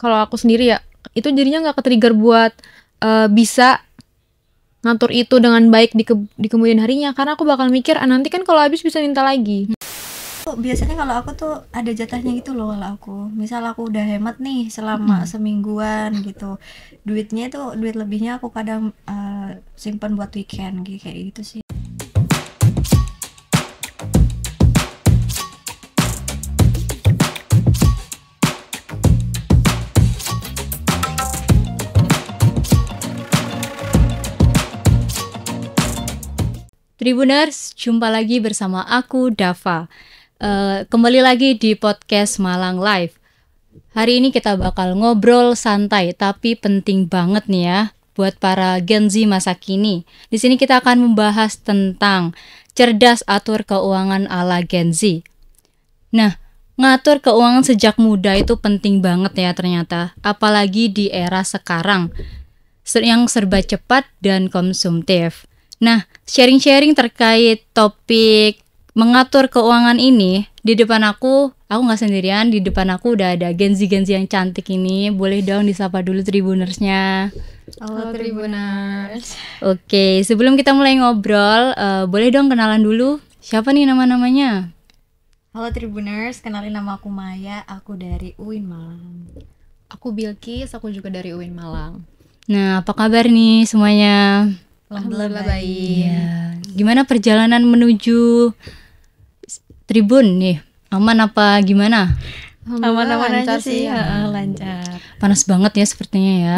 kalau aku sendiri ya, itu jadinya nggak ke-trigger buat bisa ngatur itu dengan baik di kemudian harinya, karena aku bakal mikir nanti kan kalau habis bisa minta lagi. Biasanya kalau aku tuh ada jatahnya gitu loh. Kalau aku misal aku udah hemat nih selama semingguan gitu, duit lebihnya aku kadang simpan buat weekend kayak gitu sih. Tribuners, jumpa lagi bersama aku, Dava. Kembali lagi di podcast Malang Live. Hari ini kita bakal ngobrol santai, tapi penting banget nih ya buat para Gen Z masa kini. Di sini kita akan membahas tentang cerdas atur keuangan ala Gen Z. Nah, ngatur keuangan sejak muda itu penting banget ya ternyata, apalagi di era sekarang yang serba cepat dan konsumtif. Nah, sharing-sharing terkait topik mengatur keuangan ini, di depan aku nggak sendirian, di depan aku udah ada Gen Z yang cantik ini. Boleh dong disapa dulu Tribunersnya. Halo Tribuners. Oke, sebelum kita mulai ngobrol, boleh dong kenalan dulu. Siapa nih nama-namanya? Halo Tribuners, kenalin nama aku Maya, aku dari UIN Malang. Aku Bilkis, aku juga dari UIN Malang. Nah, apa kabar nih semuanya? Alhamdulillah baik. Ya, gimana perjalanan menuju Tribun nih? Aman apa gimana? Aman-aman lancar aja sih, lancar. Panas banget ya sepertinya ya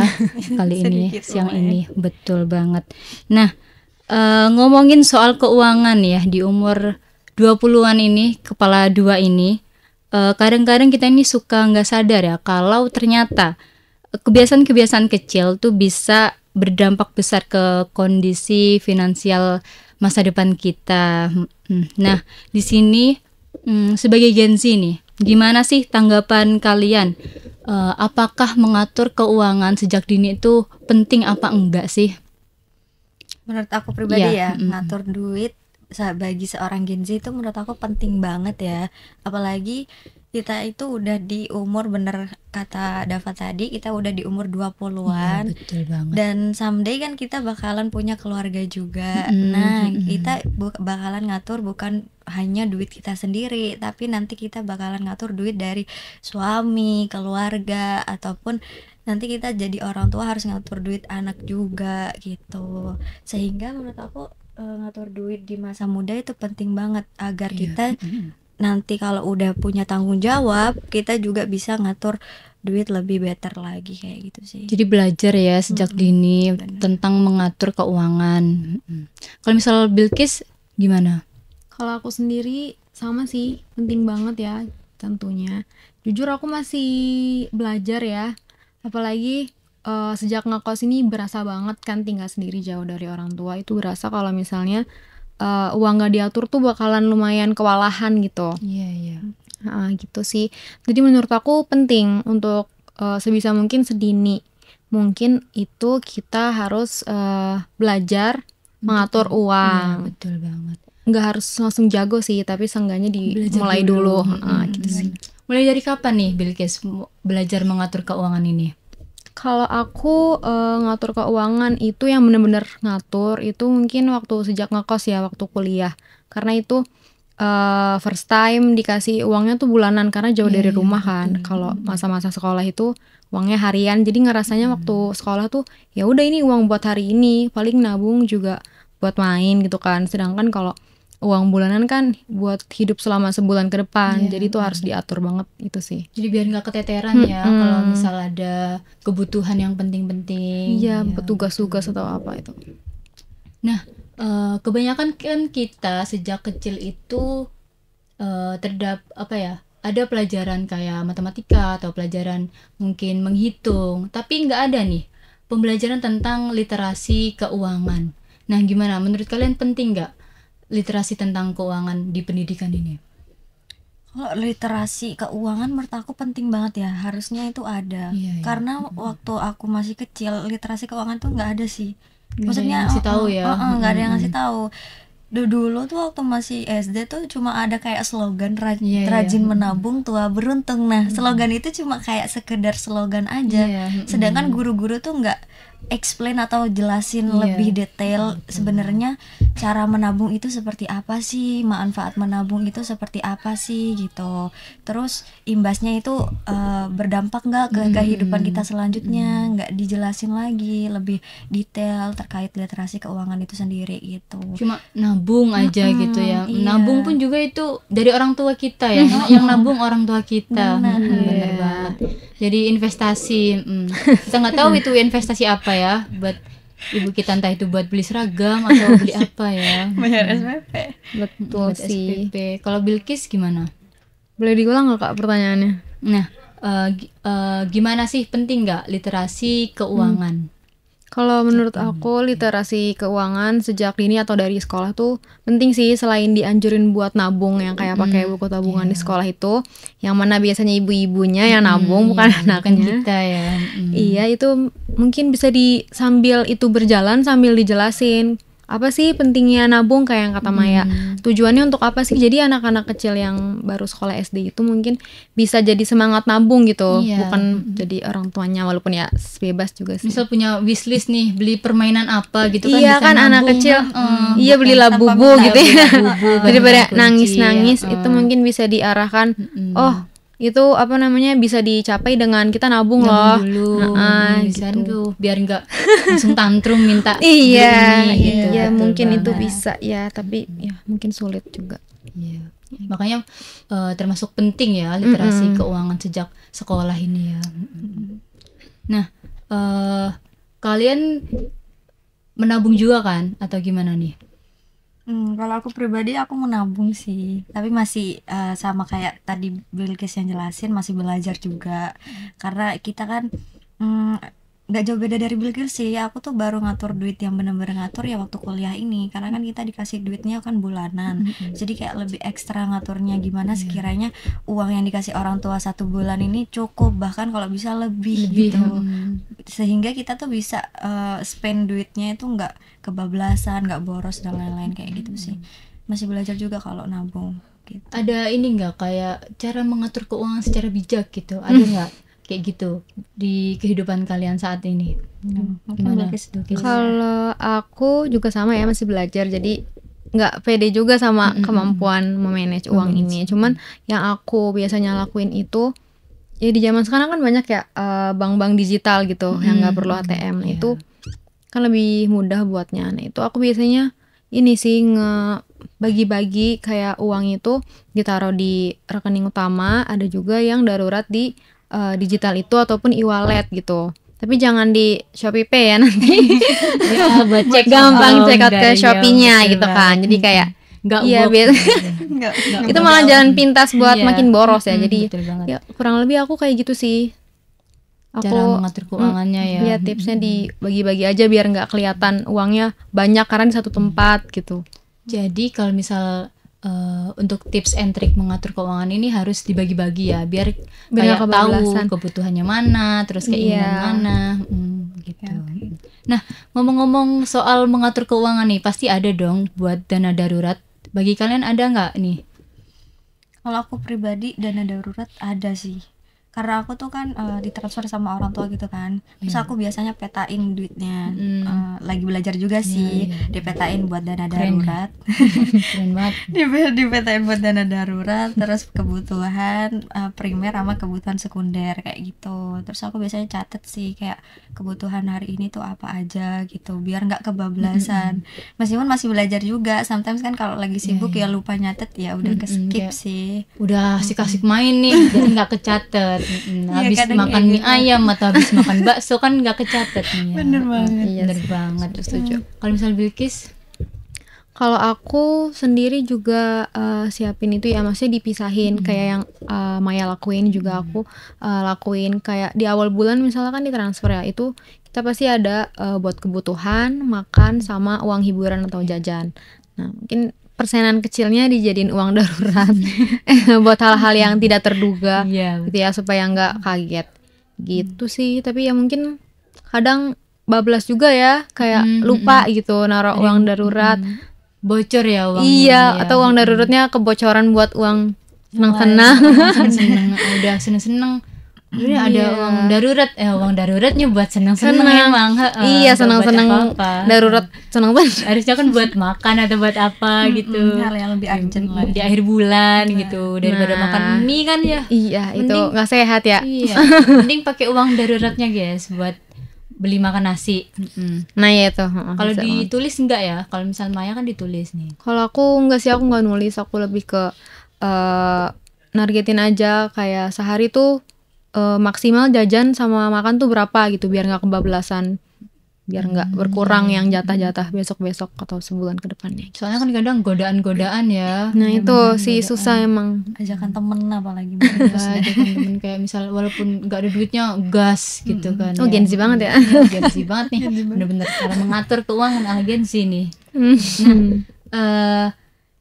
kali ini, siang ini. Betul banget. Nah, ngomongin soal keuangan ya, di umur 20-an ini, kepala dua ini, kadang-kadang kita ini suka nggak sadar ya kalau ternyata kebiasaan-kebiasaan kecil tuh bisa berdampak besar ke kondisi finansial masa depan kita. Nah, di sini sebagai Gen Z nih, gimana sih tanggapan kalian? Apakah mengatur keuangan sejak dini itu penting apa enggak sih? Menurut aku pribadi ngatur duit bagi seorang Gen Z itu menurut aku penting banget ya. Apalagi kita itu udah di umur, bener kata Dava tadi, kita udah di umur 20-an. Iya, betul banget. Dan someday kan kita bakalan punya keluarga juga. Nah, kita bakalan ngatur bukan hanya duit kita sendiri, tapi nanti kita bakalan ngatur duit dari suami, keluarga, ataupun nanti kita jadi orang tua harus ngatur duit anak juga gitu. Sehingga menurut aku ngatur duit di masa muda itu penting banget agar kita nanti kalau udah punya tanggung jawab, kita juga bisa ngatur duit lebih better lagi kayak gitu sih. Jadi belajar ya sejak dini tentang mengatur keuangan. Kalau misal Bilkis gimana? Kalau aku sendiri sama sih, penting banget ya tentunya. Jujur aku masih belajar ya, apalagi sejak ngekos ini berasa banget kan tinggal sendiri jauh dari orang tua, itu berasa kalau misalnya uang gak diatur tuh bakalan lumayan kewalahan gitu. Iya. Gitu sih. Jadi menurut aku penting untuk sebisa mungkin sedini mungkin itu kita harus belajar mengatur uang. Iya, betul banget. Nggak harus langsung jago sih, tapi seenggaknya mulai dulu. Gitu sih. Mulai dari kapan nih Bilkis belajar mengatur keuangan ini? Kalau aku ngatur keuangan itu yang bener-bener ngatur itu mungkin waktu sejak ngekos ya, waktu kuliah. Karena itu first time dikasih uangnya tuh bulanan karena jauh dari rumah kan. Kalau masa-masa sekolah itu uangnya harian, jadi ngerasanya waktu sekolah tuh ya udah ini uang buat hari ini, paling nabung juga buat main gitu kan. Sedangkan kalau uang bulanan kan buat hidup selama sebulan ke depan, jadi tuh harus diatur banget itu sih. Jadi biar nggak keteteran ya kalau misal ada kebutuhan yang penting-penting. Iya, tugas-tugas atau apa itu. Nah, kebanyakan kan kita sejak kecil itu ada pelajaran kayak matematika atau pelajaran mungkin menghitung, tapi nggak ada nih pembelajaran tentang literasi keuangan. Nah, gimana? Menurut kalian penting nggak literasi tentang keuangan di pendidikan ini? Kalau literasi keuangan menurut aku penting banget ya, harusnya itu ada. Karena waktu aku masih kecil literasi keuangan tuh nggak ada sih. Maksudnya ngasih tahu ya. nggak ada yang ngasih tahu. Dulu tuh waktu masih SD tuh cuma ada kayak slogan Iya, rajin iya. menabung tua beruntung. Nah, slogan itu cuma kayak sekedar slogan aja. Iya, Sedangkan guru-guru tuh nggak explain atau jelasin Iya, lebih detail sebenarnya cara menabung itu seperti apa sih, manfaat menabung itu seperti apa sih gitu. Terus imbasnya itu berdampak nggak ke kehidupan kita selanjutnya, nggak dijelasin lagi lebih detail terkait literasi keuangan itu sendiri gitu. Cuma nabung aja gitu ya. iya. Nabung pun juga itu dari orang tua kita ya. Yang nabung orang tua kita. Bener banget. Jadi investasi. Kita nggak tahu itu investasi apa ya buat ibu kita, entah itu buat beli seragam atau beli apa ya. Bayar SPP. Betul Buat sih. SPP. Kalau Bilkis gimana? Boleh diulang nggak Kak pertanyaannya? Nah, gimana sih, penting nggak literasi keuangan? Kalau menurut aku literasi keuangan sejak dini atau dari sekolah tuh penting sih, selain dianjurin buat nabung yang kayak pakai buku tabungan di sekolah itu, yang mana biasanya ibu-ibunya yang nabung bukan Bukan anaknya. kita ya. Iya, itu mungkin bisa sambil itu berjalan sambil dijelasin apa sih pentingnya nabung kayak yang kata Maya. Tujuannya untuk apa sih? Jadi anak-anak kecil yang baru sekolah SD itu mungkin bisa jadi semangat nabung gitu, Iya. bukan jadi orang tuanya, walaupun ya bebas juga sih. Misal punya wishlist nih, beli permainan apa gitu kan, Iya bisa kan anak nabung. kecil, iya bukan belilah tanpa bubu minta gitu ya. Bubu, Daripada kunci, nangis-nangis ya. itu mungkin bisa diarahkan. Oh, itu apa namanya, bisa dicapai dengan kita nabung loh. Dulu bisa gitu. tuh biar nggak langsung tantrum minta Iya, beli ini, gitu. iya Betul mungkin itu banget. bisa ya, tapi ya mungkin sulit juga. Iya. Makanya termasuk penting ya literasi keuangan sejak sekolah ini ya. Nah, kalian menabung juga kan atau gimana nih? Kalau aku pribadi aku menabung sih, tapi masih sama kayak tadi Bilkis yang jelasin, masih belajar juga. Karena kita kan nggak jauh beda dari Bilkis sih. Aku tuh baru ngatur duit yang bener-bener ngatur ya waktu kuliah ini, karena kan kita dikasih duitnya kan bulanan. Jadi kayak lebih ekstra ngaturnya gimana sekiranya uang yang dikasih orang tua 1 bulan ini cukup, bahkan kalau bisa lebih gitu. Sehingga kita tuh bisa spend duitnya itu nggak kebablasan, nggak boros dan lain-lain kayak gitu sih. Masih belajar juga kalau nabung gitu. Ada ini nggak kayak cara mengatur keuangan secara bijak gitu? Ada nggak kayak gitu di kehidupan kalian saat ini? Gimana? Bilkis? Kalau aku juga sama ya, masih belajar, jadi nggak pede juga sama kemampuan memanage uang ini. Cuman yang aku biasanya lakuin itu, ya di zaman sekarang kan banyak ya bank-bank digital gitu yang nggak perlu ATM. Nah, itu kan lebih mudah buatnya. Nah itu aku biasanya ini sih bagi-bagi kayak uang itu ditaruh di rekening utama, ada juga yang darurat di digital itu ataupun e-wallet gitu. Tapi jangan di Shopee Pay ya, nanti Ya, buat cek gampang check out ke dari Shopee-nya betul gitu kan. banget. Jadi kayak Nggak iya work biasa Nggak. itu malah jalan pintas buat Iya. makin boros ya. Jadi Betul banget. ya kurang lebih aku kayak gitu sih. Cara mengatur keuangannya ya. Iya, tipsnya dibagi-bagi aja biar nggak kelihatan uangnya banyak karena di satu tempat gitu. Jadi kalau misal untuk tips and trick mengatur keuangan ini harus dibagi-bagi ya, biar Biar kayak nggak tahu kebablasan. kebutuhannya mana, terus keinginan Iya. mana, gitu. Nah, ngomong-ngomong soal mengatur keuangan nih, pasti ada dong buat dana darurat. Bagi kalian ada nggak nih? Kalau aku pribadi dana darurat ada sih. Karena aku tuh kan ditransfer sama orang tua gitu kan. Terus aku biasanya petain duitnya. Lagi belajar juga sih. Dipetain buat dana darurat. Keren banget. Dipetain buat dana darurat, terus kebutuhan primer sama kebutuhan sekunder kayak gitu. Terus aku biasanya catet sih kayak kebutuhan hari ini tuh apa aja gitu, biar nggak kebablasan. Meskipun masih belajar juga, sometimes kan kalau lagi sibuk ya lupa nyatet, ya udah Kayak ke-skip sih. Udah asik-asik main nih, jadi nggak kecatet. Habis kadang makan kayak mie gitu. ayam atau habis makan bakso kan nggak kecatet nih. Ya. Bener banget. Iya Bener sih, banget. setuju. Kalau misal Bilkis, Kalau aku sendiri juga siapin itu ya, maksudnya dipisahin kayak yang Maya lakuin juga aku lakuin. Kayak di awal bulan misalnya kan ditransfer ya, itu kita pasti ada buat kebutuhan, makan, sama uang hiburan atau jajan. Nah mungkin persenan kecilnya dijadiin uang darurat buat hal-hal yang tidak terduga Iya, gitu ya, supaya nggak kaget gitu sih. Tapi ya mungkin kadang bablas juga ya, kayak lupa gitu naruh uang darurat. bocor ya uangnya. Iya, ya. atau uang daruratnya kebocoran buat uang senang-senang. Seneng-seneng udah seneng-seneng. Udah ada uang daruratnya buat seneng-seneng Seneng. emang. Iya, Nggak buat senang-senang apa-apa. darurat senang-senang. Harusnya kan buat makan atau buat apa gitu. Hal yang lebih urgent lah. Di akhir bulan gitu daripada Nah. makan mie kan ya. Iya, itu Mending- nggak sehat ya. Iya, mending pakai uang daruratnya guys buat beli makan nasi. Nah, ya itu. Kalau bisa banget. ditulis enggak ya? Kalau misal Maya kan ditulis nih. Kalau aku enggak sih, aku nggak nulis, aku lebih ke nargetin aja kayak sehari tuh maksimal jajan sama makan tuh berapa gitu biar nggak kebablasan, biar nggak berkurang yang jatah-jatah besok-besok atau sebulan ke depannya. Soalnya kan kadang godaan-godaan ya. Nah itu sih susah emang. Ajakan temen apalagi. Ada temen kayak misal walaupun nggak ada duitnya gas gitu kan. Oh, ya. Gen Z banget ya. Iya, Gen Z banget nih. Bener-bener cara mengatur keuangan ala Gen Z nih.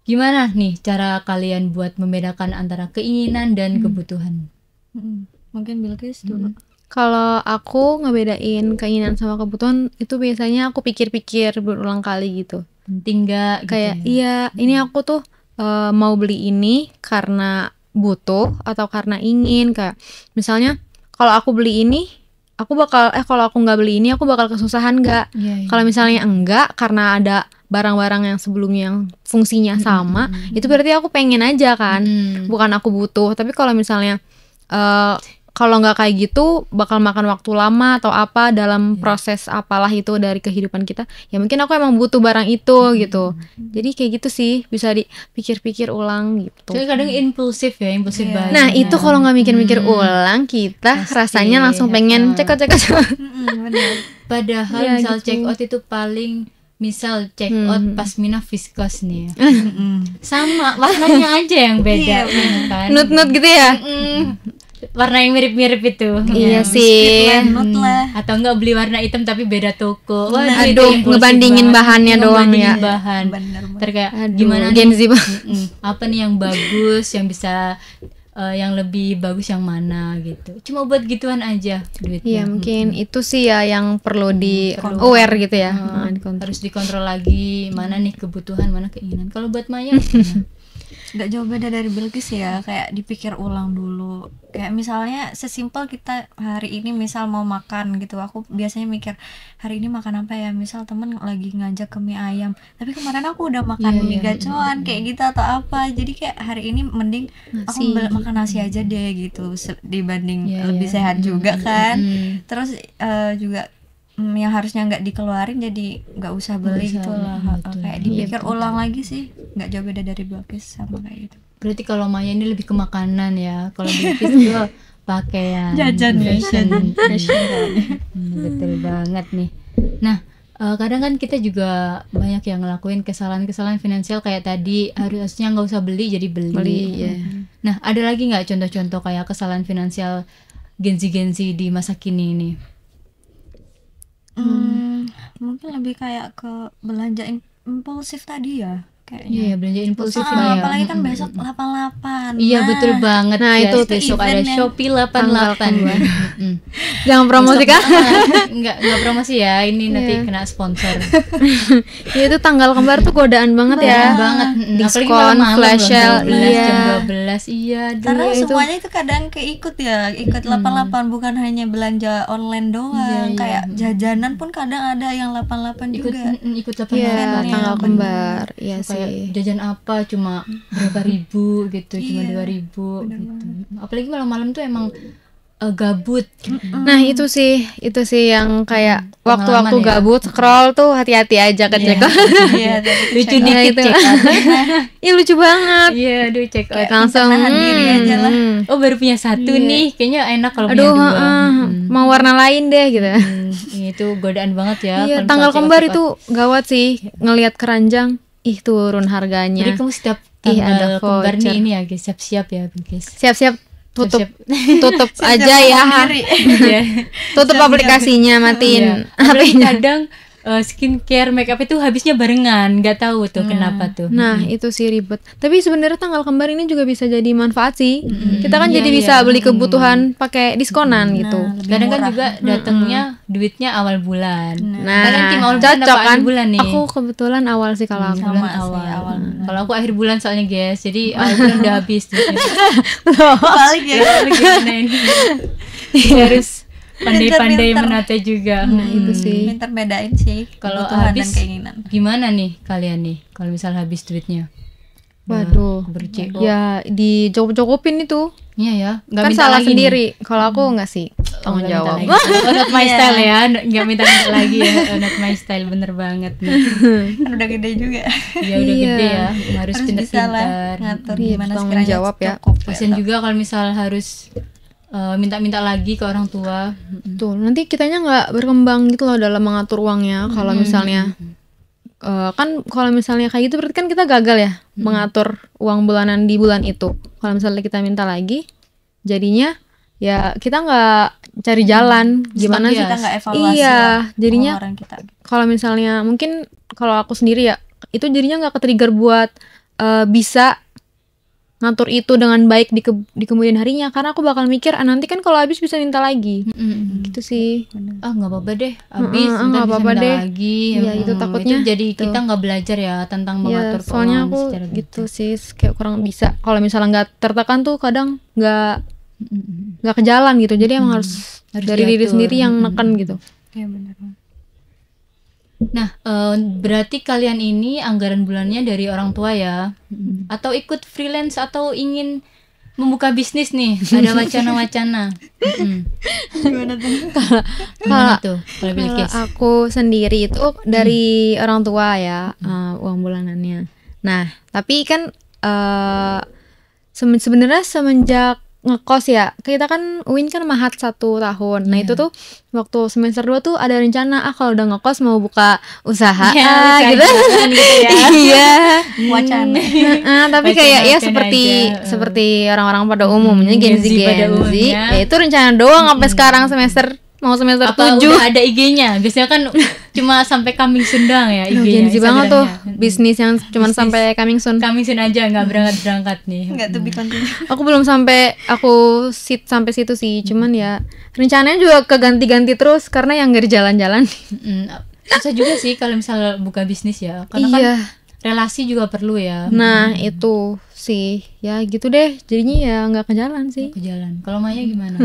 Gimana nih cara kalian buat membedakan antara keinginan dan kebutuhan? Mungkin Bilqis dulu. Kalau aku ngebedain keinginan sama kebutuhan itu biasanya aku pikir-pikir berulang kali gitu. Penting nggak? Gitu Kayak ya? iya, ini aku tuh mau beli ini karena butuh atau karena ingin. Kayak misalnya kalau aku beli ini, aku bakal kalau aku nggak beli ini aku bakal kesusahan nggak? Iya, iya. Kalau misalnya enggak karena ada barang-barang yang sebelumnya yang fungsinya sama, itu berarti aku pengen aja kan, bukan aku butuh. Tapi kalau misalnya kalau nggak kayak gitu bakal makan waktu lama atau apa dalam proses apalah itu dari kehidupan kita, ya mungkin aku emang butuh barang itu gitu. Jadi kayak gitu sih, bisa dipikir-pikir ulang gitu. Soalnya kadang impulsif banget. Nah itu kalau nggak mikir-mikir ulang, kita Pasti, rasanya langsung pengen cekot-cekot. Padahal Ya, misal gitu. check out itu paling misal check out pasmina viscose nih ya. Sama warnanya aja yang beda kan. Nut-nut gitu ya. Warna yang mirip-mirip itu. Iya sih. Nut lah. Atau enggak beli warna hitam tapi beda toko. Waduh, itu Aduh, impulsif ngebandingin banget. bahannya doang Ngebandingin ya. bahan. Bener banget. Ntar kayak Aduh, gimana Gen nih? Z banget. Apa nih yang bagus, yang bisa yang lebih bagus yang mana gitu. Cuma buat gituan aja duitnya. Iya mungkin itu sih ya yang perlu di aware gitu ya. Dikontrol. Harus dikontrol lagi mana nih kebutuhan, mana keinginan. Kalau buat Maya gimana? Gak jauh beda dari Bilqis ya, kayak dipikir ulang dulu. Kayak misalnya sesimpel kita hari ini misal mau makan gitu, aku biasanya mikir hari ini makan apa ya, misal temen lagi ngajak ke mie ayam, tapi kemarin aku udah makan mie gacoan kayak gitu atau apa, jadi kayak hari ini mending aku makan nasi aja deh gitu, dibanding lebih sehat juga kan. Terus juga yang harusnya nggak dikeluarin jadi nggak usah beli gitu lah. Kayak dipikir ulang lagi sih, nggak jauh beda dari Bilqis sama kayak gitu. Berarti kalau Maya ini lebih ke makanan ya. Kalau Bilqis itu pakaian, Jajan, fashion. Betul banget nih. Nah, kadang kan kita juga banyak yang ngelakuin kesalahan-kesalahan finansial kayak tadi, harusnya nggak usah beli jadi beli. ya. Nah, ada lagi nggak contoh-contoh kayak kesalahan finansial Gen Z di masa kini ini? Mungkin lebih kayak ke belanja impulsif tadi ya kayaknya. Iya, belanja impulsif Ah, ya. apalagi kan besok 88. Iya, betul banget. Nah, Guys, itu besok ada event yang Shopee 88. Jangan promosi kan? Enggak promosi ya. Ini nanti kena sponsor. Ya itu tanggal kembar tuh godaan banget ya. Banget. Apalagi Diskon, malam-malam flash loh, sale, 12, iya. jam 12. Iya, Karena dulu itu. semuanya itu kadang keikut ya, ikut 88 bukan hanya belanja online doang, kayak jajanan pun kadang ada yang 88 ikut juga. ikut 88. Iya, tanggal kembar. Iya Kayak sih. jajan apa cuma berapa ribu gitu, cuma 2.000 gitu. Apalagi malam-malam tuh emang gabut. Nah, itu sih yang kayak Pengalaman waktu-waktu ya. gabut scroll tuh hati-hati aja ke check out. Iya, Lucu Nah, dikit itu. check out. Iya lucu banget. Iya, aduh check out. Kayak langsung menahan diri aja lah. Oh, baru punya satu nih. Kayaknya enak kalau Aduh, punya dua. mau warna lain deh gitu. Itu godaan banget ya. Iya, kalau tanggal misalnya kembar check out. itu gawat sih. Ngelihat keranjang, ih turun harganya. Jadi kamu setiap Ih, tanggal ada kembar nih voucher. ini ya guys, siap-siap ya guys. Siap-siap tutup Siap-siap. tutup aja ya. Iya. Tutup aplikasinya, matiin Iya. Apalagi HP-nya. kadang skincare, makeup itu habisnya barengan, nggak tahu tuh kenapa tuh. Nah, itu sih ribet. Tapi sebenarnya tanggal kembar ini juga bisa jadi manfaat sih. Kita kan Iya, jadi iya. bisa beli kebutuhan pakai diskonan gitu. lebih Kadang kan murah. juga datangnya duitnya awal bulan. Nah, Kalian tim awal bulan cocok apa kan? akhir bulan nih? Aku kebetulan awal sih kalau aku. Sama Bulan sih, awal. awal bulan. Kalau aku akhir bulan soalnya guys, jadi awal bulan udah habis duitnya. Balik ya. Lalu gimana ini? Harus pandai-pandai Pinter-pinter. menata juga. Nah, itu sih. Pinter bedain sih Kalau kebutuhan habis dan keinginan. gimana nih kalian nih? Kalau misal habis duitnya? Waduh. Berceko. Ya dicokop-cokopin itu. Iya ya, nggak Kan minta salah lagi nih. sendiri. Kalau aku enggak sih. Tanggung Nggak minta jawab. lagi. Oh, not my Iya. style ya, nggak minta lagi ya. Not my style, bener banget nih. Kan udah gede juga. Ya udah Iya. gede ya, harus Harus bisa lah pintar-pintar. ngatur Iya, gimana bertanggung sekiranya jawab ya. cukup. Kasian juga kalau misal harus minta-minta lagi ke orang tua. Betul. Nanti kitanya nggak berkembang gitu loh dalam mengatur uangnya. Kalau misalnya kan kalau misalnya kayak gitu berarti kan kita gagal ya mengatur uang bulanan di bulan itu. Kalau misalnya kita minta lagi, jadinya ya kita nggak cari jalan gimana Stuck sih? ya. Kita nggak evaluasi Iya, ya jadinya pengeluaran kita. kalau misalnya mungkin kalau aku sendiri ya itu jadinya nggak ke-trigger buat bisa ngatur itu dengan baik di kemudian harinya karena aku bakal mikir nanti kan kalau habis bisa minta lagi gitu sih. Nggak apa-apa deh, habis Heeh, ntar nggak bisa apa-apa minta deh. lagi. Iya, itu takutnya itu jadi tuh. kita nggak belajar ya tentang Ya, mengatur soalnya keuangan aku secara gitu sih kayak kurang bisa. Kalau misalnya nggak tertekan tuh kadang nggak ke jalan gitu. Jadi emang harus dari diri diatur. sendiri yang neken gitu. Iya benar. Nah, berarti kalian ini anggaran bulannya dari orang tua ya? Atau ikut freelance atau ingin membuka bisnis nih? Ada wacana-wacana. Gimana tuh? Gimana tuh kalau Kalau Bilkis? aku sendiri itu dari orang tua ya uang bulanannya. Nah, tapi kan sebenarnya semenjak ngekos ya, kita kan UIN kan mahat 1 tahun. Nah itu tuh waktu semester 2 tuh ada rencana kalau udah ngekos mau buka usaha Ya, gitu. usaha gitu ya. Iya. Wacana. Tapi kayak ya Wacana-wacana aja. seperti orang-orang pada umumnya Gen Z pada Gen Z. umumnya. Ya itu rencana doang sampai sekarang mau semester Apa 7. udah ada IG-nya? Biasanya kan cuma sampai coming soon doang ya Aduh, IG-nya. Gen Z banget tuh Instagramnya. bisnis yang cuman sampai coming soon. Coming soon aja, nggak berangkat-berangkat nih. Enggak tuh continue. Aku belum sampai sampai situ sih, cuman ya rencananya juga keganti-ganti terus karena yang nggak di jalan-jalan. Susah juga sih kalau misal buka bisnis ya, karena kan Iya. relasi juga perlu ya. Nah itu sih ya gitu deh, jadinya ya nggak ke jalan sih. Ke jalan. Kalau Maya gimana?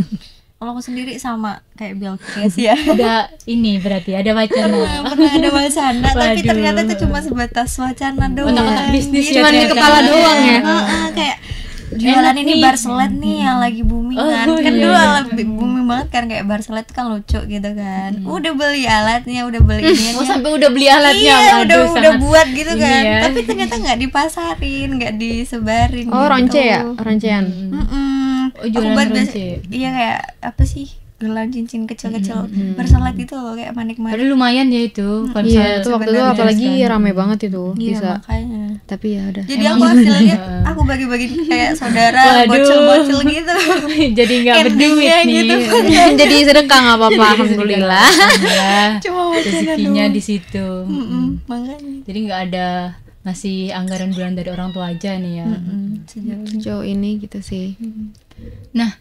Kalau aku sendiri sama kayak Bilkis ya. Udah ini berarti ada wacana. Pernah ada wacana tapi Waduh. ternyata itu cuma sebatas wacana doang. Otak-otak bisnis ya Cuman di ternyata. kepala doang ya. Kayak jualan Enak ini nih. barselet nih yang lagi booming kan. Oh, Kan iya, dulu iya. lebih booming banget kan kayak barselet kan lucu gitu kan. Udah beli alatnya, udah beli ini. Oh sampai udah beli alatnya. Iya, Aduh, udah sangat buat gitu ini kan. ya. Tapi ternyata nggak dipasarin, nggak disebarin Oh gitu. ronce ya, roncean. Oh, jualan ronce. Iya kayak apa sih? Gelang cincin kecil-kecil barselet itu loh kayak manik-manik. Padahal lumayan ya itu. Kalau Iya, misalnya itu waktu itu sebenarnya apalagi kan. rame banget itu Iya bisa. makanya. Tapi ya udah. Jadi aku hasilnya aku bagi-bagi kayak saudara Waduh. bocil-bocil gitu. Jadi nggak berduit Endingnya nih. gitu. Jadi sedekah nggak apa-apa, alhamdulillah. Alhamdulillah. Cuma wacana Rezekinya doang. di situ. Makanya. Jadi nggak ada ngasih anggaran bulan dari orang tua aja nih ya. Sejauh Sejauh ini gitu sih. Nah,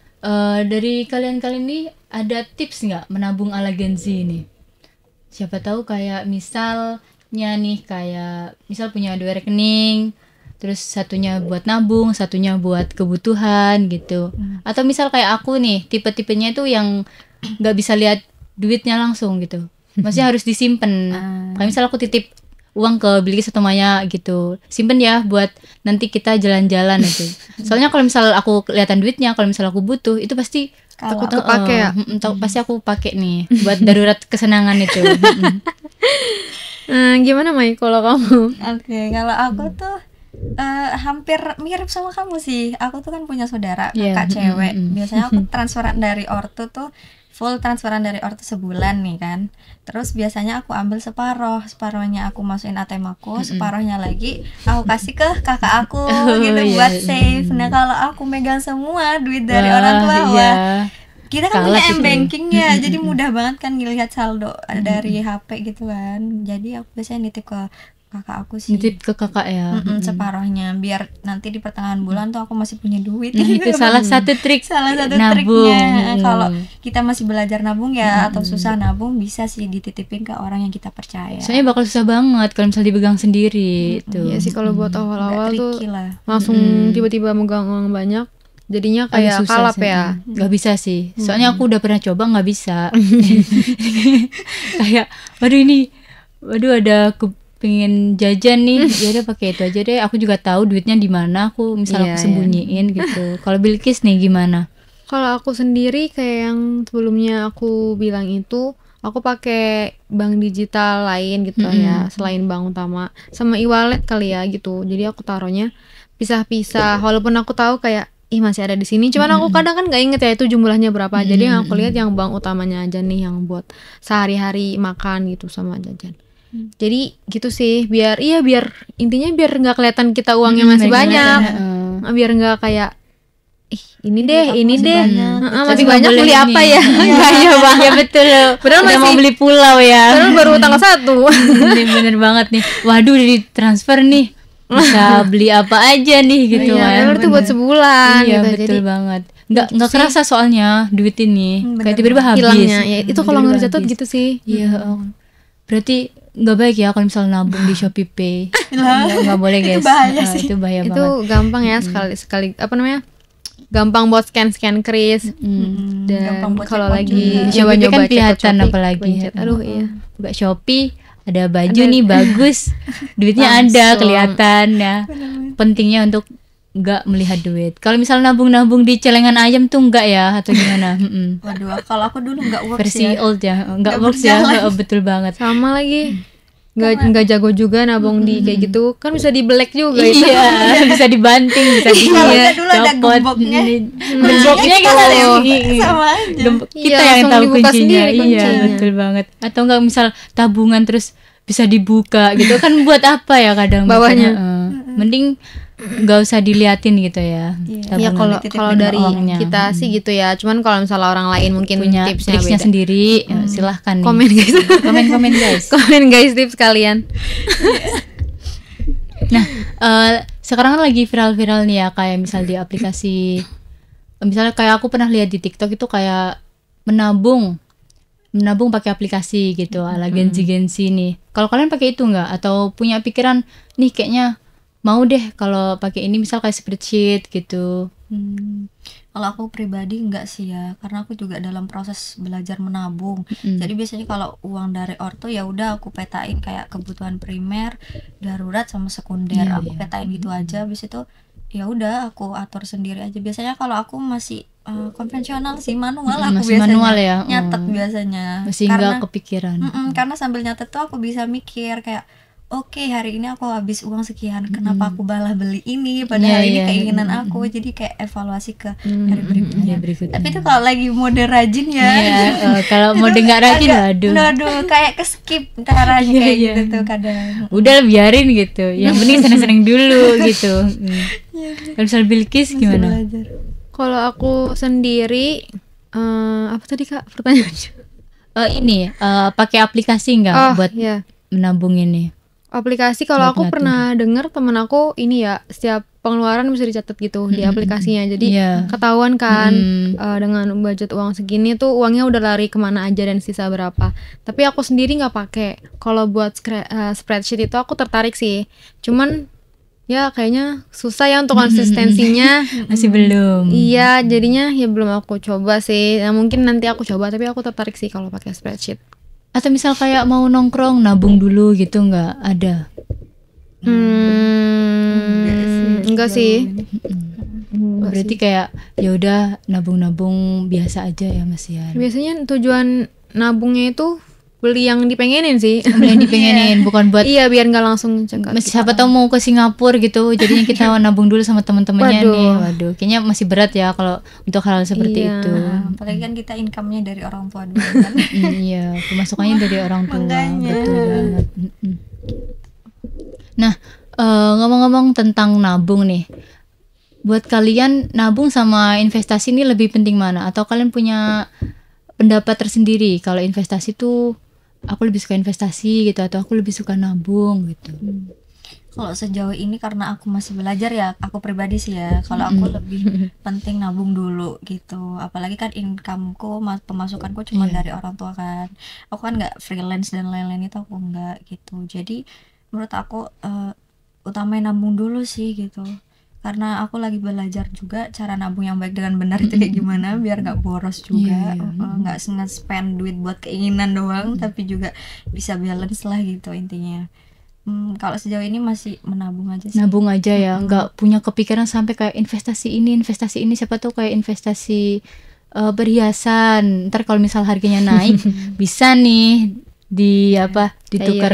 dari kalian-kalian ini ada tips nggak menabung ala Gen Z ini? Siapa tahu kayak misalnya nih kayak misal punya 2 rekening, terus satunya buat nabung, satunya buat kebutuhan gitu. Atau misal kayak aku nih, tipe-tipenya itu yang nggak bisa lihat duitnya langsung gitu. Maksudnya harus disimpan. Kayak misal aku titip uang ke Bilkis atau Maya gitu, simpen ya buat nanti kita jalan-jalan itu. Soalnya kalau misal aku kelihatan duitnya, kalau misal aku butuh itu pasti Takut kepake ya. pasti aku pakai nih buat darurat kesenangan itu. Gimana Mai kalau kamu? Oke, kalau aku tuh hampir mirip sama kamu sih. Aku tuh kan punya saudara Iya, kakak cewek. mm. Biasanya aku transferan dari ortu tuh full transferan dari ortu sebulan nih kan. Terus biasanya aku ambil separohnya aku masukin ATM aku, separohnya lagi aku kasih ke kakak aku gitu iya, buat save. Nah kalau aku megang semua duit dari Wah, orang tua, iya. wah kita kan Salah punya sih, m-banking ya, jadi mudah banget kan ngelihat saldo dari HP gitu kan. Jadi aku biasanya nitip ke kakak aku sih. nitip ke kakak ya. Separohnya biar nanti di pertengahan bulan tuh aku masih punya duit. Nah, itu salah satu trik Salah satu nabung. triknya. Kalau kita masih belajar nabung ya atau susah nabung, bisa sih dititipin ke orang yang kita percaya. Soalnya bakal susah banget kalau misalnya dipegang sendiri itu. Iya sih, kalau buat Agak awal-awal tuh tricky lah. langsung tiba-tiba megang uang banyak, jadinya Agak kayak susah kalap sih. ya. Nggak bisa sih. Soalnya aku udah pernah coba nggak bisa. Kayak, waduh ada aku pengen jajan nih, ya udah pakai itu aja deh. Aku juga tahu duitnya di mana. Aku misalnya Iya, aku sembunyiin gitu. Kalau Bilkis nih gimana? Kalau aku sendiri kayak yang sebelumnya aku bilang itu, aku pakai bank digital lain gitu ya, selain bank utama, sama e-wallet kali ya gitu. Jadi aku taruhnya pisah-pisah, walaupun aku tahu kayak masih ada di sini, cuman aku kadang kan nggak inget ya itu jumlahnya berapa. Jadi yang aku lihat yang bank utamanya aja nih, yang buat sehari-hari makan gitu sama jajan. Jadi gitu sih, biar intinya biar nggak kelihatan kita uangnya masih banyak, biar nggak kayak ini deh masih banyak beli apa ya. Iya bang, ya betul. Padahal Udah masih- mau beli pulau ya. Padahal baru tanggal 1. Bener banget nih. Waduh, di transfer nih bisa beli apa aja nih gitu Iya, kan. padahal itu buat sebulan Iya gitu. betul Jadi banget. Nggak kerasa soalnya duit ini kayak tiba-tiba habis. hilangnya ya itu kalau nggak dicatat gitu sih. Iya. Berarti nggak baik ya kalau misalnya nabung di Shopee Pay. Nggak boleh guys. bahaya Nah, sih. itu bahaya Itu banget. gampang ya, sekali apa namanya, gampang buat scan kris. Dan Gampang buat kalau check out lagi juga. Shopee nyoba-nyoba kan check out kelihatan Shopee, apalagi. kepencet. Aduh iya. Buka Shopee ada baju nih bagus, duitnya ada Langsung. kelihatan ya. Pentingnya untuk nggak melihat duit. Kalau misalnya nabung-nabung di celengan ayam tuh enggak ya atau gimana? Waduh, kalau aku dulu nggak works Versi ya. old ya, nggak Nggak works ya. berjalan. Betul banget. Sama lagi nggak jago juga nabung di kayak gitu, kan bisa di black juga itu. Iya, bisa dibanting, bisa di Kalau kita dulu ada copot. gemboknya. Gemboknya Kita kan ada ada sama aja. kita Iya, yang langsung tahu dibuka kuncinya. sendiri Iya, kuncinya. betul banget. Atau enggak misal tabungan terus bisa dibuka gitu kan buat apa ya kadang Bawahnya. biasanya, mending nggak usah diliatin gitu ya. Ya tabungan. kalau dari uangnya. kita sih gitu ya. Cuman kalau misalnya orang lain mungkin punya tipsnya triksnya beda. sendiri, ya, silahkan nih. Komen guys. komen guys. Komen guys tips kalian. Nah, sekarang kan lagi viral-viral nih ya, kayak misal di aplikasi, misalnya kayak aku pernah lihat di TikTok itu kayak menabung pakai aplikasi gitu, ala Genzi nih. Kalau kalian pakai itu nggak? Atau punya pikiran nih kayaknya mau deh kalau pakai ini, misal kayak spreadsheet gitu. Kalau aku pribadi enggak sih ya, karena aku juga dalam proses belajar menabung. Jadi biasanya kalau uang dari ortu ya udah aku petain kayak kebutuhan primer, darurat sama sekunder. Iya, Aku iya. petain gitu aja. Habis itu ya udah aku atur sendiri aja. Biasanya kalau aku masih konvensional sih, manual aku Masih biasanya. manual ya? Nyatet biasanya. Masih nggak kepikiran. Karena sambil nyatet tuh aku bisa mikir kayak oke, hari ini aku habis uang sekian, kenapa aku malah beli ini, padahal Iya, ini iya. keinginan aku. Jadi kayak evaluasi ke hari berikutnya. Iya, berikutnya. Tapi itu kalau lagi mode rajin ya. Iya, kalau mau dengar rajin, waduh. Aduh, kayak ke skip caranya Iya, kayak iya. gitu tuh kadang. Udah biarin gitu. Yang penting seneng-seneng dulu gitu. Kalau misal Bilkis gimana? Belajar. Kalau aku sendiri apa tadi Kak pertanyaannya? Ini pakai aplikasi nggak buat ya. menabung ini? Aplikasi kalau Buat aku ngatur. pernah dengar temen aku ini ya, setiap pengeluaran bisa dicatat gitu di aplikasinya. Jadi Iya. ketahuan kan dengan budget uang segini tuh uangnya udah lari kemana aja dan sisa berapa. Tapi aku sendiri nggak pakai. Kalau buat spreadsheet itu aku tertarik sih. Cuman ya kayaknya susah ya untuk konsistensinya. Masih belum. Iya, jadinya ya belum aku coba sih. Nah, mungkin nanti aku coba, tapi aku tertarik sih kalau pakai spreadsheet. Atau misal kayak mau nongkrong nabung dulu gitu nggak ada? Enggak sih. Berarti kayak ya udah nabung-nabung biasa aja ya Mas ya. Biasanya tujuan nabungnya itu beli yang dipengenin sih. Beli yang dipengenin, bukan buat Iya, biar nggak langsung cengkak. siapa tahu mau ke Singapura gitu, jadinya kita nabung dulu sama teman-temannya Waduh. nih. Waduh, kayaknya masih berat ya kalau untuk hal seperti Iya. itu. Apalagi kan kita income-nya dari orang tua dulu kan. Iya, pemasukannya dari orang tua, Makanya. betul banget. Nah, ngomong-ngomong tentang nabung nih, buat kalian nabung sama investasi ini lebih penting mana? Atau kalian punya pendapat tersendiri kalau investasi tuh aku lebih suka investasi gitu atau aku lebih suka nabung gitu? Kalau sejauh ini karena aku masih belajar ya, aku pribadi sih ya, kalau aku lebih penting nabung dulu gitu. Apalagi kan incomeku, pemasukanku cuma dari orang tua kan. Aku kan nggak freelance dan lain-lain, itu aku nggak gitu. Jadi menurut aku utamain nabung dulu sih gitu. Karena aku lagi belajar juga cara nabung yang baik dengan benar itu kayak gimana biar nggak boros juga, nggak spend duit buat keinginan doang, tapi juga bisa balance lah gitu intinya. Kalau sejauh ini masih menabung aja sih. Nabung aja ya, nggak punya kepikiran sampai kayak investasi ini, siapa tuh kayak investasi perhiasan. Ntar kalau misal harganya naik bisa nih ditukar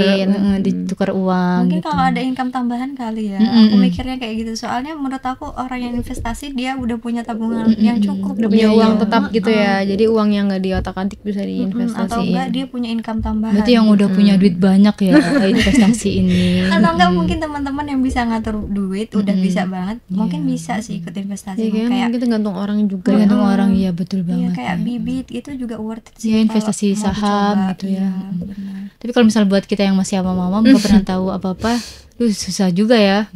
uang. Mungkin gitu. kalau ada income tambahan kali ya. Aku mikirnya kayak gitu. Soalnya menurut aku orang yang investasi dia udah punya tabungan yang cukup, udah punya uang tetap gitu ya. Jadi uang yang nggak diotak-atik bisa diinvestasiin. Atau enggak dia punya income tambahan. Berarti yang udah punya duit banyak ya investasi ini. Atau enggak mungkin teman-teman yang bisa ngatur duit udah bisa banget, mungkin bisa sih ikut investasi. Ya, kayak mungkin tergantung orang juga. Tergantung orang, ya betul banget. Iya, kayak bibit itu juga worth it sih. Ya, investasi saham gitu ya. Benar. Tapi kalau misal buat kita yang masih mama nggak pernah tahu apa-apa, itu susah juga ya.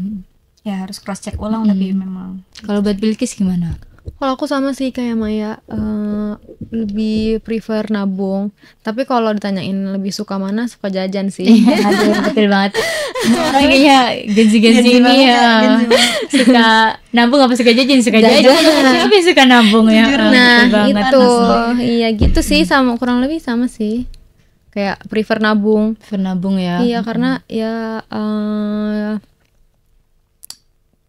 Ya harus cross check ulang tapi memang. Kalau buat Bilkis gimana? Kalau aku sama sih kayak Maya, lebih prefer nabung. Tapi kalau ditanyain lebih suka mana, suka jajan sih. Aduh, betul banget. Orang kayaknya genzi ini ya suka nabung apa suka jajan? Suka jajan. Siapa yang suka nabung ya? Nah itu, iya gitu sih, sama kurang lebih sama sih. Kayak prefer nabung. Ya. Iya karena ya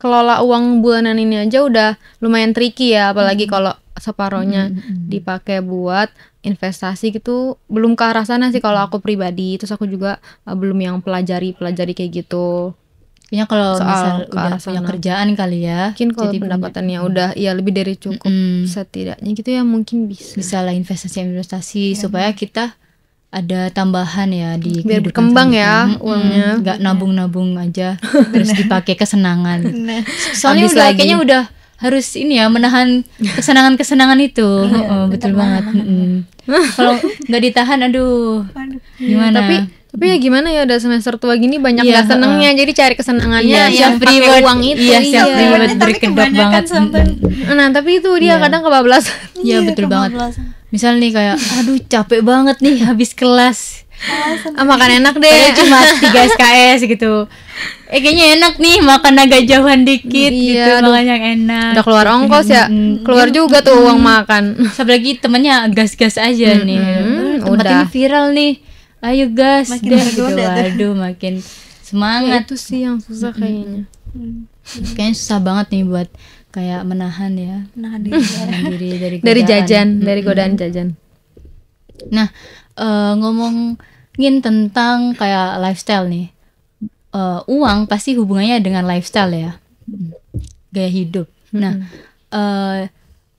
kelola uang bulanan ini aja udah lumayan tricky ya, apalagi kalau separohnya dipakai buat investasi gitu, belum ke arah sana sih kalau aku pribadi. Terus aku juga belum yang pelajari kayak gitu. Kayaknya kalau misal udah punya kerjaan kali ya, mungkin kalau pendapatannya udah ya lebih dari cukup setidaknya gitu ya, mungkin bisa lah investasi supaya kita ada tambahan ya di biar berkembang ya uangnya, nggak nabung aja terus dipakai kesenangan gitu. Soalnya kayaknya udah harus ini ya menahan kesenangan itu. Betul banget. Kalau nggak ditahan aduh gimana. Tapi ya gimana ya, udah semester tua gini banyak nggak senengnya, jadi cari kesenangannya yang pakai uang itu. Berkedok banget. Nah tapi itu dia kadang kebablasan. Iya betul banget. Misal nih kayak aduh capek banget nih habis kelas, makan enak deh, cuma 3 SKS gitu. Kayaknya enak nih makan agak jauhan dikit gitu, makan yang enak. Udah keluar ongkos ya, keluar juga tuh uang makan. Apalagi temennya gas-gas aja nih, tempat ini viral nih, ayo gas makin deh gitu. Waduh makin semangat. Itu sih yang susah kayaknya. Kayaknya susah banget nih buat kayak menahan diri dari jajan, dari godaan jajan. Nah, ngomongin tentang kayak lifestyle nih, uang pasti hubungannya dengan lifestyle ya, gaya hidup. Nah,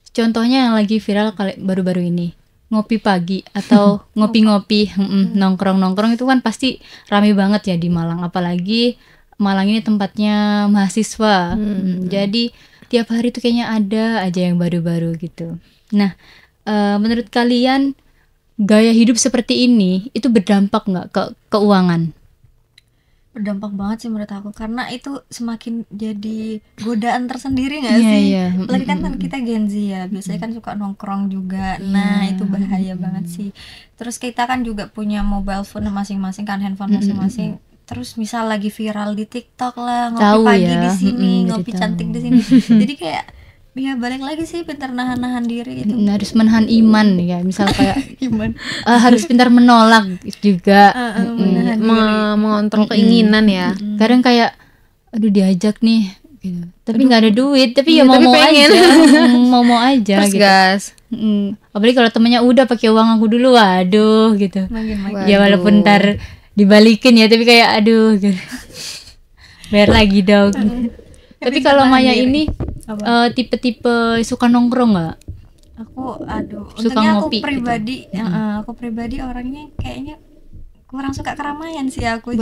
contohnya yang lagi viral baru-baru ini, ngopi pagi atau ngopi-ngopi, nongkrong itu kan pasti rame banget ya di Malang, apalagi Malang ini tempatnya mahasiswa. Jadi tiap hari tuh kayaknya ada aja yang baru-baru gitu. Nah, menurut kalian gaya hidup seperti ini itu berdampak nggak ke keuangan? Berdampak banget sih menurut aku, karena itu semakin jadi godaan tersendiri nggak sih? Apalagi kan kita Gen Z ya, biasanya kan suka nongkrong juga. Nah itu bahaya banget sih. Terus kita kan juga punya mobile phone masing-masing kan, handphone masing-masing. Terus misal lagi viral di TikTok lah, ngopi pagi di sini, ngopi cantik di sini. Jadi kayak ya balik lagi sih pintar nahan diri itu. Harus menahan iman ya, misal kayak harus pintar menolak juga, mengontrol keinginan ya. Kadang kayak aduh diajak nih gitu, tapi nggak ada duit, tapi ya mau aja mau aja terus gitu. Gas. Apalagi kalau temennya udah pakai uang aku dulu, waduh gitu. Ya walaupun ntar dibalikin ya, tapi kayak aduh gitu. Bayar lagi dong. Tapi kalau Maya ini tipe-tipe suka nongkrong nggak? Aku suka ngopi aku pribadi orangnya kayaknya kurang suka keramaian sih aku.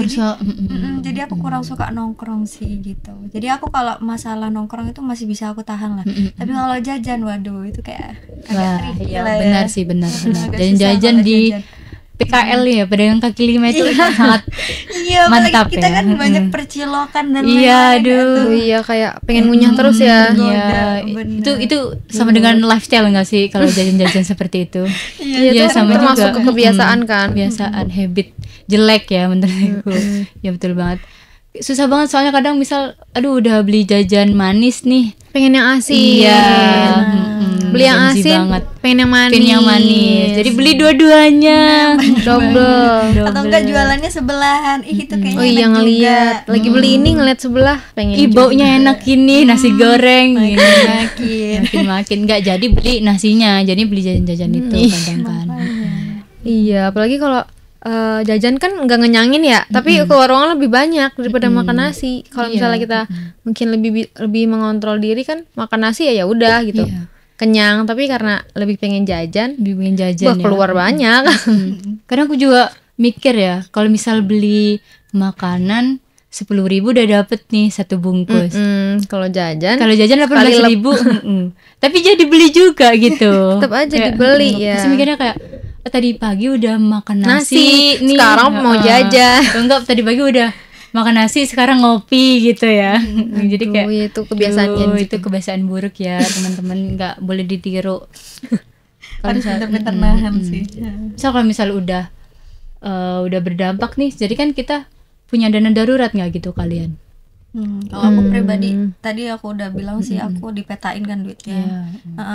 Jadi aku kurang suka nongkrong sih gitu. Jadi aku kalau masalah nongkrong itu masih bisa aku tahan lah. Tapi kalau jajan, waduh itu kayak agak tricky lah ya. Benar sih, benar. Agak Dan susah jajan kalau di jajan. PKL ya, pedagang kaki lima itu sangat Iya, mantap kita ya. kan banyak percilokan dan Iya, lain-lain aduh. gitu. Iya kayak pengen ngunyah terus ya. Iya, bener. itu sama dengan lifestyle enggak sih kalau jajan-jajan seperti itu? Iya, itu sama termasuk juga. ke kebiasaan kan. Kebiasaan habit jelek ya menurutku. Ya betul banget. Susah banget soalnya kadang misal aduh udah beli jajan manis nih. Pengen yang asin. Iya. Beli yang Gengsi asin, banget. pengen yang manis. Pengen yang manis. Jadi beli dua-duanya. double. Atau enggak jualannya sebelahan. Ih, itu kayaknya Oh iya enak ngeliat, juga. lagi beli ini ngeliat sebelah pengen Ih, juga. baunya enak ini nasi goreng gini. Makin. Makin nggak jadi beli nasinya, jadi beli jajan-jajan itu kadang kan. Iya, apalagi kalau jajan kan nggak ngenyangin ya, tapi keluar ruangan lebih banyak daripada makan nasi. Kalau Iya. misalnya kita mungkin lebih mengontrol diri kan, makan nasi ya udah gitu. Iya. Kenyang, tapi karena lebih pengen jajan, Bikin jajan wah ya. keluar banyak. Kadang aku juga mikir ya, kalau misal beli makanan 10.000 udah dapet nih satu bungkus. Kalau jajan, Kalau jajan 18.000, tapi jadi beli juga gitu. tetap aja Kayak, dibeli ya. Pasti mikirnya kayak tadi pagi udah makan nasi, Nasi, nih. sekarang mau jajan. Atau enggak tadi pagi udah makan nasi sekarang ngopi gitu ya. Jadi kayak Aduh, itu kebiasaan aduh, Gen Z itu kebiasaan buruk ya teman-teman, nggak boleh ditiru. Kalau Harus misal- pintar-pintar nahan sih. misal kalau misal udah berdampak nih, jadi kan kita punya dana darurat nggak gitu kalian? Kalau aku pribadi tadi aku udah bilang sih, aku dipetain kan duitnya.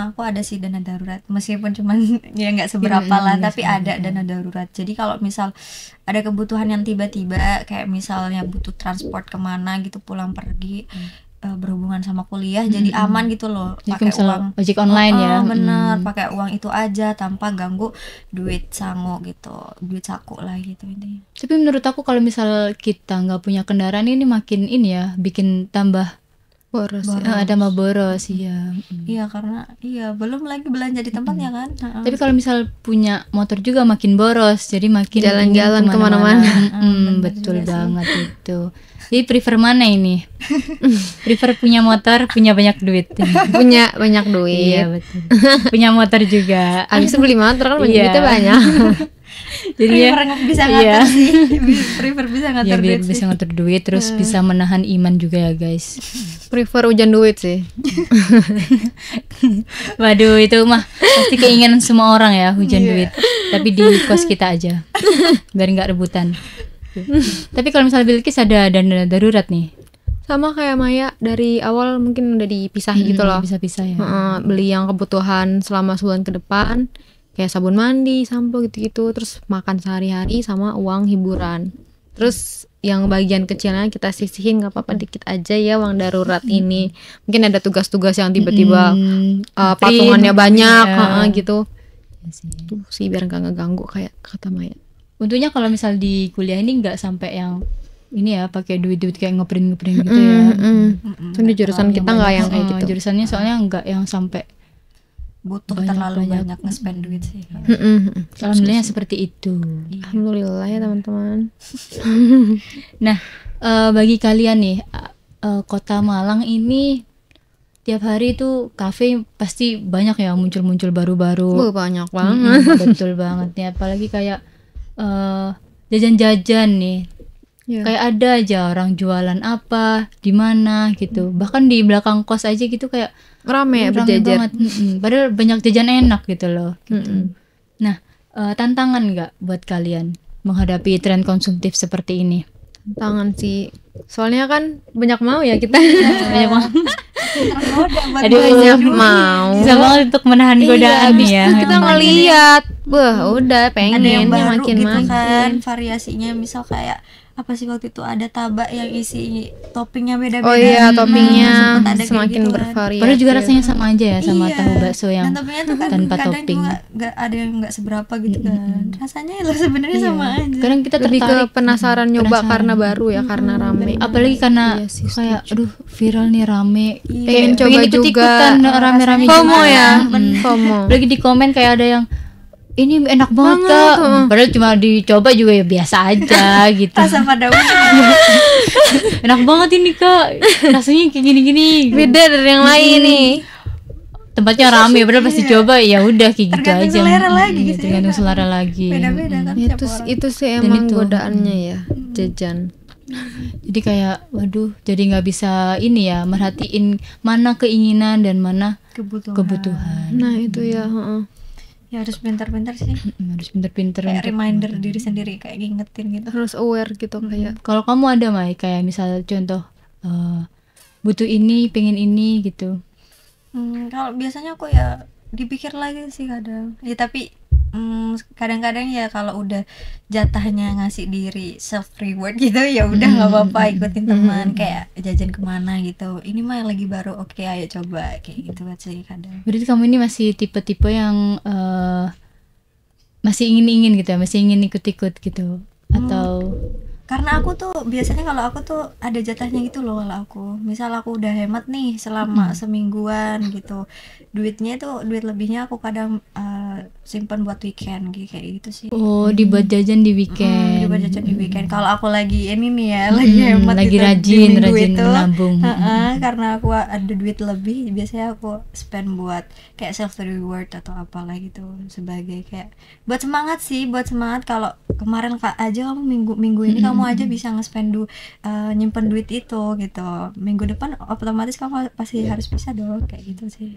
Aku ada sih dana darurat, meskipun cuman ya nggak seberapa lah, tapi ada dana darurat. Jadi kalau misal ada kebutuhan yang tiba-tiba kayak misalnya butuh transport kemana gitu, pulang pergi, berhubungan sama kuliah, jadi aman gitu loh, Jadi pakai misal uang ojek online ya. bener, pakai uang itu aja tanpa ganggu duit sangu gitu, duit saku lah gitu intinya. Tapi menurut aku kalau misal kita nggak punya kendaraan ini makin ini ya, bikin tambah boros. tambah boros ya. Iya, karena belum lagi belanja di tempatnya kan. Tapi kalau misal punya motor juga makin boros, jadi makin Jalan-jalan ingin kemana-mana. Betul banget itu. Jadi prefer mana ini? Prefer punya motor, punya banyak duit. Punya banyak duit. Iya betul. Punya motor juga. Abis itu beli motor kan Iya. duitnya banyak. Jadi ya, Prefer bisa ngatur sih. Prefer bisa ngatur ya biar duit bisa sih. ngatur duit, terus bisa menahan iman juga ya guys. Prefer hujan duit sih. Waduh, itu mah pasti keinginan semua orang ya, hujan duit. Tapi di kos kita aja, biar nggak rebutan. Tapi kalau misalnya Bilkis ada dana darurat nih, Sama kayak Maya, dari awal mungkin udah dipisahin gitu loh. bisa ya. Beli yang kebutuhan selama sebulan ke depan, kayak sabun mandi, sampo gitu-gitu, terus makan sehari-hari sama uang hiburan. Terus yang bagian kecilnya kita sisihin, nggak apa-apa dikit aja ya uang darurat ini. Mungkin ada tugas-tugas yang tiba-tiba patungannya banyak, gitu. Ya sih. Tuh sih biar nggak ngeganggu kayak kata Maya. Untungnya kalau misal di kuliah ini nggak sampai yang ini ya pakai duit-duit kayak ngeprint gitu ya. Kan di jurusan kita nggak yang kayak gitu. Jurusannya soalnya nggak yang sampai Butuh Banyak, terlalu banyak. banyak nge-spend duit sih. alhamdulillah seperti itu. Alhamdulillah ya teman-teman. Nah, bagi kalian nih, kota Malang ini tiap hari itu kafe pasti banyak ya muncul-muncul baru-baru. Banyak banget. Betul banget nih, apalagi kayak jajan-jajan nih. Iya. Kayak ada aja orang jualan apa, di mana gitu. Bahkan di belakang kos aja gitu kayak Rame ya rame berjajar. banget. Padahal banyak jajan enak gitu loh. Gitu. Nah, tantangan nggak buat kalian menghadapi tren konsumtif seperti ini? Tangan sih. Soalnya kan banyak mau ya kita. Banyak banget. Aduh, Banyak mau. bisa banget untuk menahan godaan nih ya. Kita ngeliat, udah Ada pengennya yang baru makin gitu makin. kan, variasinya misal kayak apa sih waktu itu ada tabak yang isi toppingnya beda-beda. Oh iya, toppingnya sempet ada kayak semakin gitu kan. bervariasi. Padahal juga rasanya sama aja ya sama Iya. tahu bakso yang Dan toppingnya tuh kan tanpa kadang topping. juga nggak ada yang nggak seberapa gitu kan. Rasanya lah sebenarnya sama aja. Kadang kita lebih ke tertarik. penasaran nyoba Penasaran. karena baru ya, karena rame. Apalagi karena Iya sih, kayak aduh viral nih rame. Pengen coba ikut-ikutan juga. rame-rame FOMO juga. ya, FOMO. Apalagi di komen kayak ada yang ini enak banget Kak. Padahal cuma dicoba juga ya biasa aja gitu. Rasa pada Enak banget ini Kak, rasanya kayak gini-gini. Beda dari yang lain nih. Tempatnya rame, padahal pasti coba ya udah kayak gitu Tergantung aja. selera lagi gitu ya, Tergantung Kak. selera lagi. beda-beda kan Itu tiap orang. itu sih Dan emang itu. godaannya ya, jajan. Jadi kayak waduh, jadi nggak bisa ini ya merhatiin mana keinginan dan mana kebutuhan. Nah itu ya, heeh. Ya harus pintar-pintar sih, Harus pinter-pinter. kayak untuk- reminder diri sendiri, kayak ngingetin gitu. Harus aware gitu kayak. Kalau kamu ada Mai kayak misal contoh butuh ini, pengen ini gitu. Kalau biasanya aku ya dipikir lagi sih kadang ya, tapi kadang-kadang ya kalau udah jatahnya ngasih diri self reward gitu ya udah nggak apa-apa ikutin teman, kayak jajan kemana gitu, ini mah yang lagi baru, oke ayo coba, kayak gitu sih kadang. Berarti kamu ini masih tipe-tipe yang masih ingin-ingin gitu ya, masih ingin ikut-ikut gitu atau Karena aku tuh biasanya kalau aku tuh ada jatahnya gitu loh. Kalau aku misal aku udah hemat nih selama semingguan gitu, duitnya itu duit lebihnya aku kadang simpan buat weekend kayak gitu sih. dibuat jajan di weekend. Dibuat jajan di weekend. Kalau aku lagi ini nih ya, lagi hemat lagi gitu, di rajin minggu menabung. karena aku ada duit lebih, biasanya aku spend buat kayak self reward atau apalah gitu, sebagai kayak buat semangat sih, buat semangat. Kalau kemarin Kak aja kamu minggu ini kamu aja bisa nge-spend nyimpen duit itu gitu, minggu depan otomatis kamu pasti harus bisa dong, kayak gitu sih.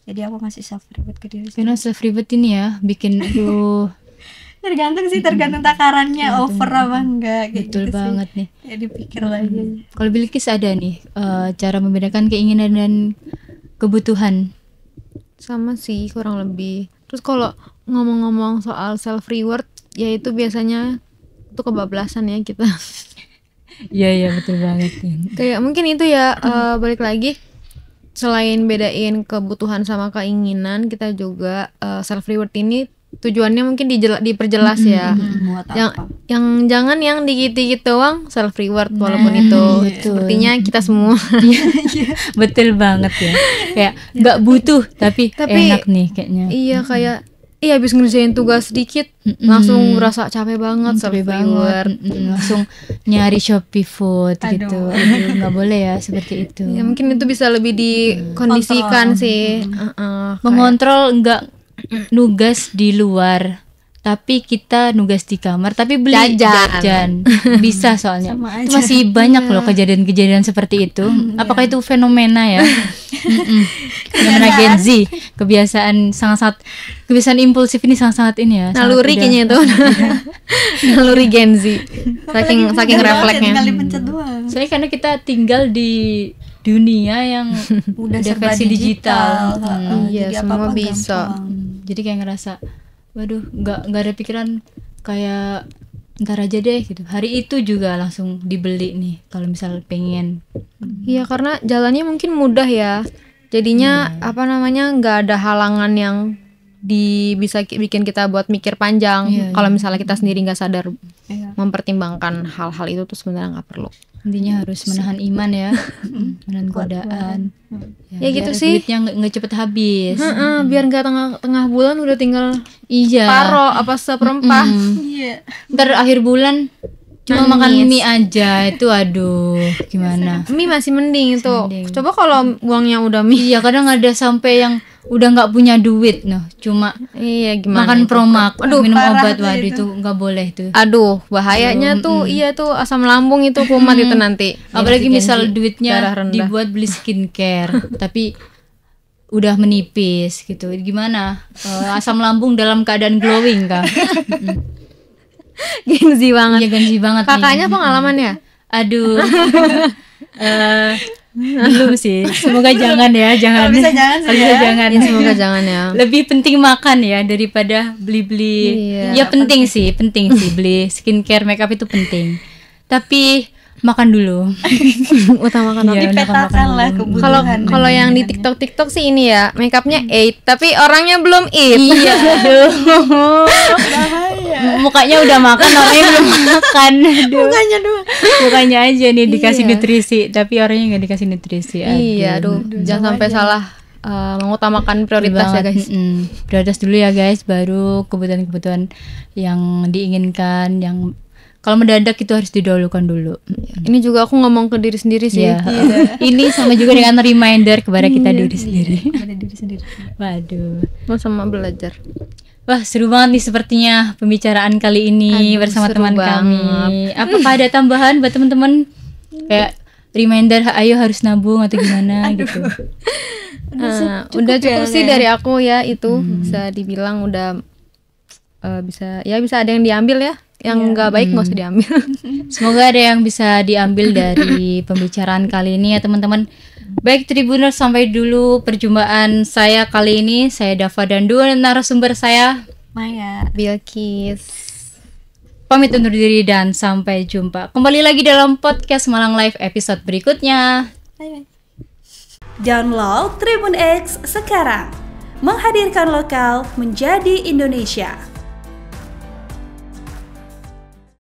Jadi aku ngasih self reward ke diri sendiri. Karena self reward ini ya bikin Tergantung sih, tergantung takarannya over apa enggak, kayak betul gitu banget sih. nih. Ya dipikir lagi. Kalau Bilkis ada nih cara membedakan keinginan dan kebutuhan. Sama sih kurang lebih. Terus kalau ngomong-ngomong soal self reward, ya itu biasanya itu kebablasan ya kita. Iya betul banget. Kayak mungkin itu ya, balik lagi, selain bedain kebutuhan sama keinginan, kita juga self reward ini tujuannya mungkin diperjelas ya. Buat apa? Yang jangan yang dikit-dikit doang self reward, walaupun itu betul. sepertinya kita semua. Betul banget ya. Kayak nggak butuh tapi enak nih kayaknya. Iya kayak habis ngerjain tugas sedikit langsung ngerasa capek banget, self Capek reward. langsung nyari Shopee food gitu. Aduh, nggak boleh ya seperti itu. Ya mungkin itu bisa lebih dikondisikan sih. Mengontrol nggak nugas di luar, tapi kita nugas di kamar, tapi beli jajan. Bisa soalnya. Itu masih banyak loh kejadian-kejadian seperti itu. Apakah itu fenomena ya? Fenomena Gen Z, kebiasaan impulsif ini sangat-sangat ini ya. Naluri kayaknya itu. Naluri Gen Z. Saking refleksnya. Tinggal dipencet doang. Soalnya karena kita tinggal di dunia yang Udah udah serba versi digital. Iya, Jadi semua apa-apa bisa. gampang. Jadi kayak ngerasa, waduh, nggak ada pikiran kayak ntar aja deh gitu. Hari itu juga langsung dibeli nih kalau misal pengen. Iya karena jalannya mungkin mudah ya. Jadinya apa namanya nggak ada halangan yang bisa bikin kita buat mikir panjang. Kalau misalnya kita sendiri nggak sadar mempertimbangkan hal-hal itu tuh sebenarnya nggak perlu. Intinya harus menahan iman ya, menahan godaan. Ya gitu biar sih. Duitnya nggak cepet habis. Biar nggak tengah bulan udah tinggal Iya. paro apa seperempat. Iya. Ntar akhir bulan cuma makan mie aja, itu aduh gimana? Mie masih mending itu. Coba kalau uangnya udah mie. Iya, kadang ada sampai yang udah nggak punya duit noh, cuma Iya gimana? makan itu? promak, minum parah obat, tuh waduh itu. itu nggak boleh tuh. Aduh, bahayanya tuh iya tuh asam lambung itu kumat itu nanti. Apalagi Gen Z, misal darah duitnya rendah. dibuat beli skincare, tapi udah menipis gitu. Gimana? Asam lambung dalam keadaan glowing kah? Gengsi banget. Iya gengsi banget. Kakaknya nih. pengalaman ya? Aduh. Belum sih. Semoga jangan ya, jangan. Kalau bisa jangan sih Kalau bisa ya. jangan. Semoga jangan ya. Lebih penting makan ya daripada beli-beli. Iya. Ya penting sih beli skincare, makeup itu penting. Tapi makan dulu. Utamakan Iya, Dipetakan lah kebutuhan. Kalau yang di TikTok sih ini ya, makeupnya 8 tapi orangnya belum eat. Iya, aduh. Mukanya udah makan, orangnya belum makan. Aduh. Mukanya doang. Mukanya aja nih dikasih nutrisi, tapi orangnya nggak dikasih nutrisi. Iya, aduh, jangan sampai salah mengutamakan prioritas ya guys. Prioritas dulu ya guys, baru kebutuhan-kebutuhan yang diinginkan, yang kalau mendadak itu harus didahulukan dulu. Ini juga aku ngomong ke diri sendiri sih. Ya. Ini sama juga dengan reminder kepada kita diri sendiri. Kepada diri sendiri. Waduh. Sama belajar. Wah, seru banget nih sepertinya pembicaraan kali ini bersama teman kami. Apakah ada tambahan buat teman-teman? Kayak reminder, ayo harus nabung atau gimana gitu. Udah cukup sih dari aku ya, itu bisa dibilang udah bisa ada yang diambil ya. Yang nggak baik nggak usah diambil. Semoga ada yang bisa diambil dari pembicaraan kali ini ya teman-teman. Baik Tribuners, sampai dulu perjumpaan saya kali ini. Saya Dava dan dua narasumber saya, Maya, Bilkis. Pamit undur diri dan sampai jumpa. Kembali lagi dalam podcast Malang Live episode berikutnya. bye. Download Tribun X sekarang. Menghadirkan lokal menjadi Indonesia.